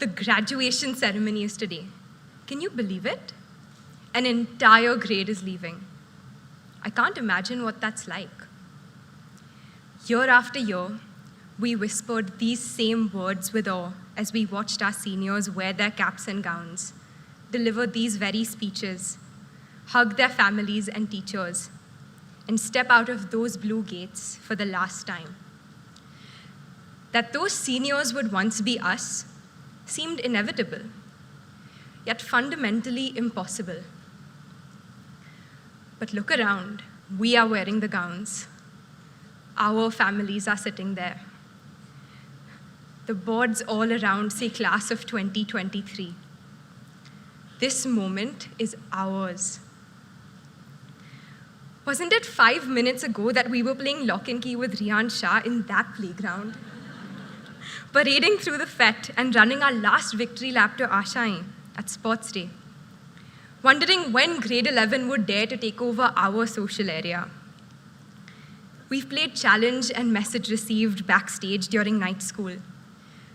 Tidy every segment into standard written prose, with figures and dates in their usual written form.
The graduation ceremony is today. Can you believe it? An entire grade is leaving. I can't imagine what that's like. Year after year, we whispered these same words with awe as we watched our seniors wear their caps and gowns, deliver these very speeches, hug their families and teachers, and step out of those blue gates for the last time. That those seniors would once be us seemed inevitable, yet fundamentally impossible. But look around, we are wearing the gowns. Our families are sitting there. The boards all around say class of 2023. This moment is ours. Wasn't it 5 minutes ago that we were playing lock and key with Riyan Shah in that playground? Parading through the fete and running our last victory lap to Ashaएं at Sports Day. Wondering when grade 11 would dare to take over our social area. We've played challenge and message received backstage during night school.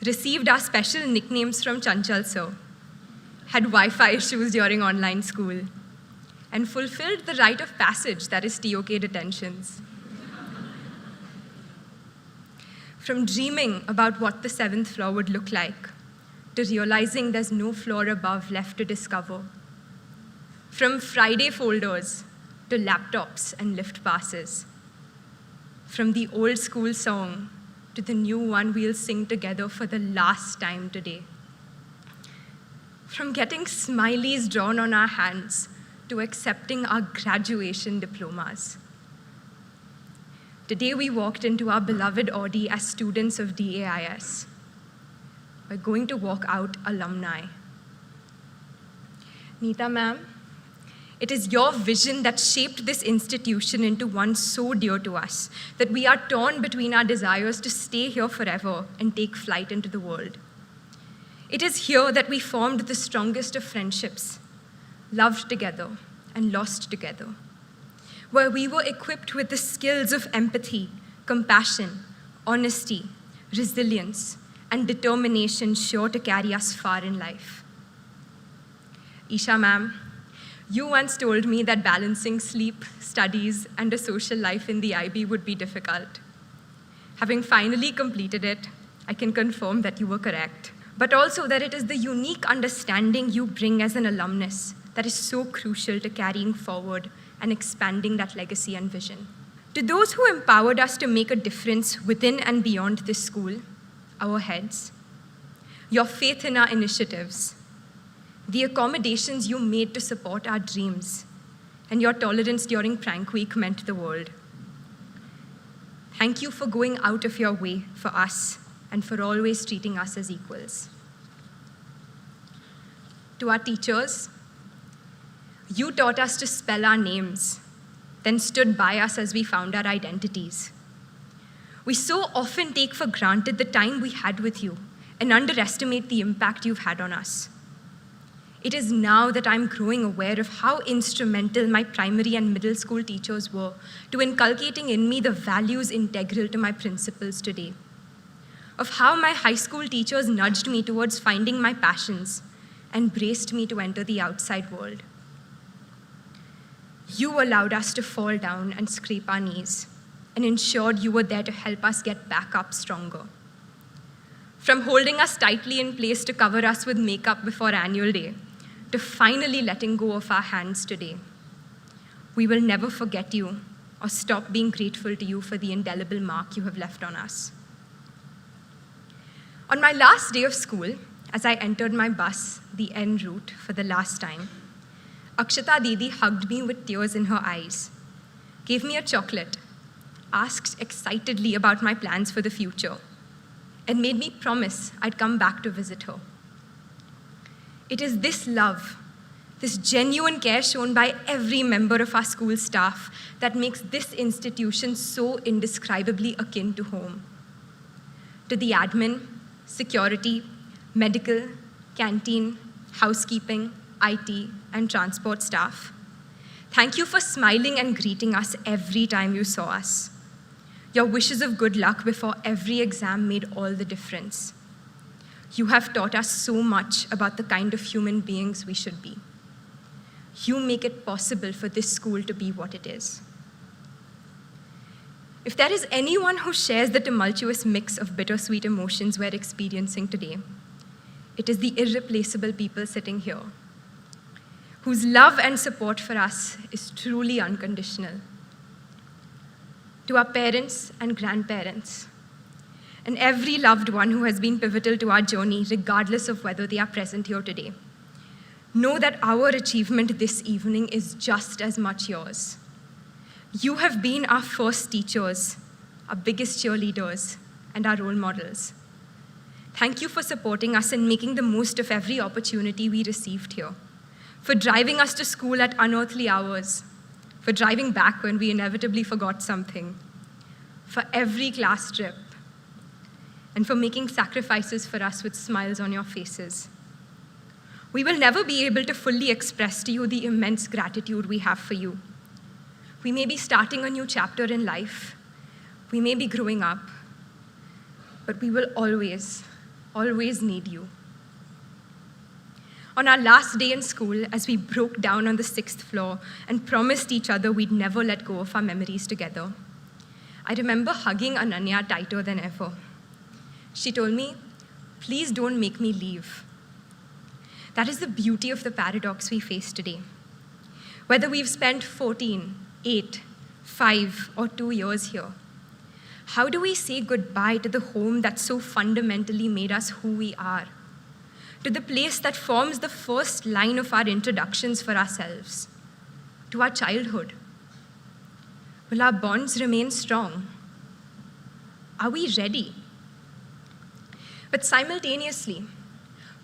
Received our special nicknames from Chanchal sir. Had Wi-Fi issues during online school. And fulfilled the rite of passage that is TOK detentions. From dreaming about what the 7th floor would look like, to realizing there's no floor above left to discover. From Friday folders to laptops and lift passes. From the old school song to the new one we'll sing together for the last time today. From getting smileys drawn on our hands to accepting our graduation diplomas. Today we walked into our beloved Audi as students of DAIS. We're going to walk out alumni. Neeta ma'am, it is your vision that shaped this institution into one so dear to us that we are torn between our desires to stay here forever and take flight into the world. It is here that we formed the strongest of friendships, loved together and lost together, where we were equipped with the skills of empathy, compassion, honesty, resilience, and determination sure to carry us far in life. Isha ma'am, you once told me that balancing sleep, studies, and a social life in the IB would be difficult. Having finally completed it, I can confirm that you were correct, but also that it is the unique understanding you bring as an alumnus that is so crucial to carrying forward and expanding that legacy and vision. To those who empowered us to make a difference within and beyond this school, our heads, your faith in our initiatives, the accommodations you made to support our dreams, and your tolerance during prank week meant the world. Thank you for going out of your way for us and for always treating us as equals. To our teachers, you taught us to spell our names, then stood by us as we found our identities. We so often take for granted the time we had with you and underestimate the impact you've had on us. It is now that I'm growing aware of how instrumental my primary and middle school teachers were to inculcating in me the values integral to my principles today. Of how my high school teachers nudged me towards finding my passions and braced me to enter the outside world. You allowed us to fall down and scrape our knees and ensured you were there to help us get back up stronger. From holding us tightly in place to cover us with makeup before annual day, to finally letting go of our hands today. We will never forget you or stop being grateful to you for the indelible mark you have left on us. On my last day of school, as I entered my bus, the en route, for the last time, Akshata Didi hugged me with tears in her eyes, gave me a chocolate, asked excitedly about my plans for the future, and made me promise I'd come back to visit her. It is this love, this genuine care shown by every member of our school staff that makes this institution so indescribably akin to home. To the admin, security, medical, canteen, housekeeping, IT, and transport staff, thank you for smiling and greeting us every time you saw us. Your wishes of good luck before every exam made all the difference. You have taught us so much about the kind of human beings we should be. You make it possible for this school to be what it is. If there is anyone who shares the tumultuous mix of bittersweet emotions we're experiencing today, it is the irreplaceable people sitting here, whose love and support for us is truly unconditional. To our parents and grandparents, and every loved one who has been pivotal to our journey, regardless of whether they are present here today, know that our achievement this evening is just as much yours. You have been our first teachers, our biggest cheerleaders, and our role models. Thank you for supporting us and making the most of every opportunity we received here, for driving us to school at unearthly hours, for driving back when we inevitably forgot something, for every class trip, and for making sacrifices for us with smiles on your faces. We will never be able to fully express to you the immense gratitude we have for you. We may be starting a new chapter in life. We may be growing up, but we will always, always need you. On our last day in school, as we broke down on the 6th floor and promised each other we'd never let go of our memories together, I remember hugging Ananya tighter than ever. She told me, "Please don't make me leave." That is the beauty of the paradox we face today. Whether we've spent 14, 8, 5, or 2 years here, how do we say goodbye to the home that so fundamentally made us who we are? To the place that forms the first line of our introductions for ourselves? To our childhood? Will our bonds remain strong? Are we ready? But simultaneously,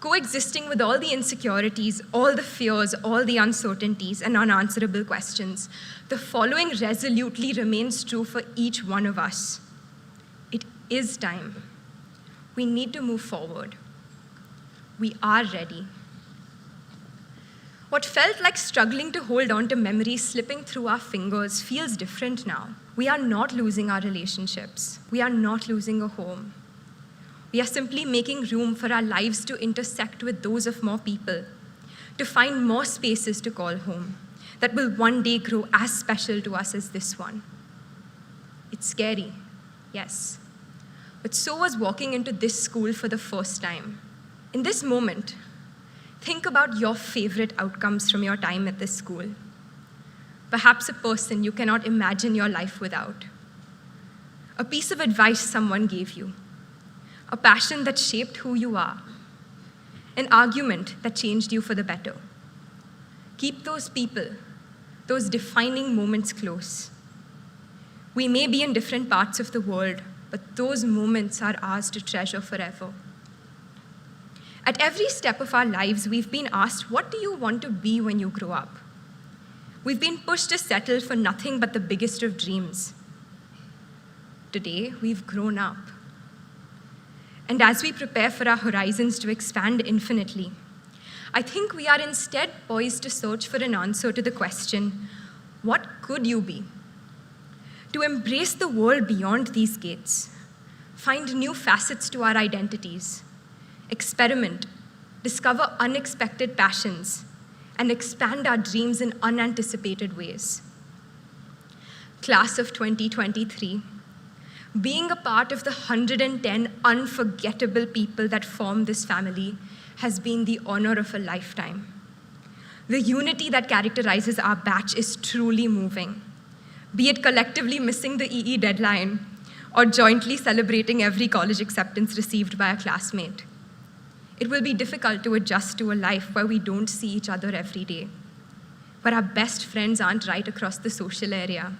coexisting with all the insecurities, all the fears, all the uncertainties, and unanswerable questions, the following resolutely remains true for each one of us. It is time. We need to move forward. We are ready. What felt like struggling to hold on to memories slipping through our fingers feels different now. We are not losing our relationships. We are not losing a home. We are simply making room for our lives to intersect with those of more people, to find more spaces to call home that will one day grow as special to us as this one. It's scary, yes, but so was walking into this school for the first time. In this moment, think about your favorite outcomes from your time at this school. Perhaps a person you cannot imagine your life without. A piece of advice someone gave you. A passion that shaped who you are. An argument that changed you for the better. Keep those people, those defining moments close. We may be in different parts of the world, but those moments are ours to treasure forever. At every step of our lives, we've been asked, what do you want to be when you grow up? We've been pushed to settle for nothing but the biggest of dreams. Today, we've grown up. And as we prepare for our horizons to expand infinitely, I think we are instead poised to search for an answer to the question, what could you be? To embrace the world beyond these gates, find new facets to our identities, experiment, discover unexpected passions, and expand our dreams in unanticipated ways. Class of 2023, being a part of the 110 unforgettable people that form this family has been the honor of a lifetime. The unity that characterizes our batch is truly moving, be it collectively missing the EE deadline or jointly celebrating every college acceptance received by a classmate. It will be difficult to adjust to a life where we don't see each other every day, where our best friends aren't right across the social area.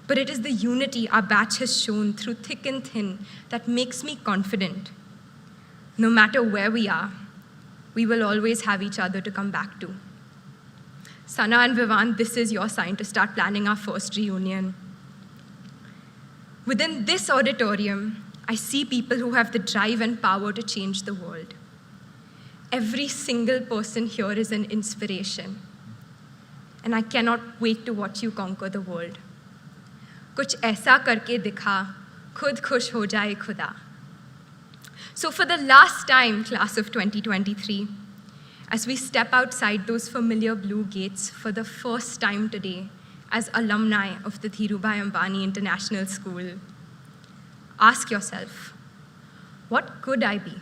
But it is the unity our batch has shown through thick and thin that makes me confident. No matter where we are, we will always have each other to come back to. Sana and Vivan, this is your sign to start planning our first reunion. Within this auditorium, I see people who have the drive and power to change the world. Every single person here is an inspiration. And I cannot wait to watch you conquer the world. कुछ ऐसा करके दिखा, खुद खुश हो जाए खुदा. So for the last time, class of 2023, as we step outside those familiar blue gates for the first time today as alumni of the Dhirubhai Ambani International School, ask yourself, what could I be?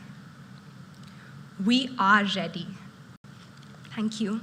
We are ready. Thank you.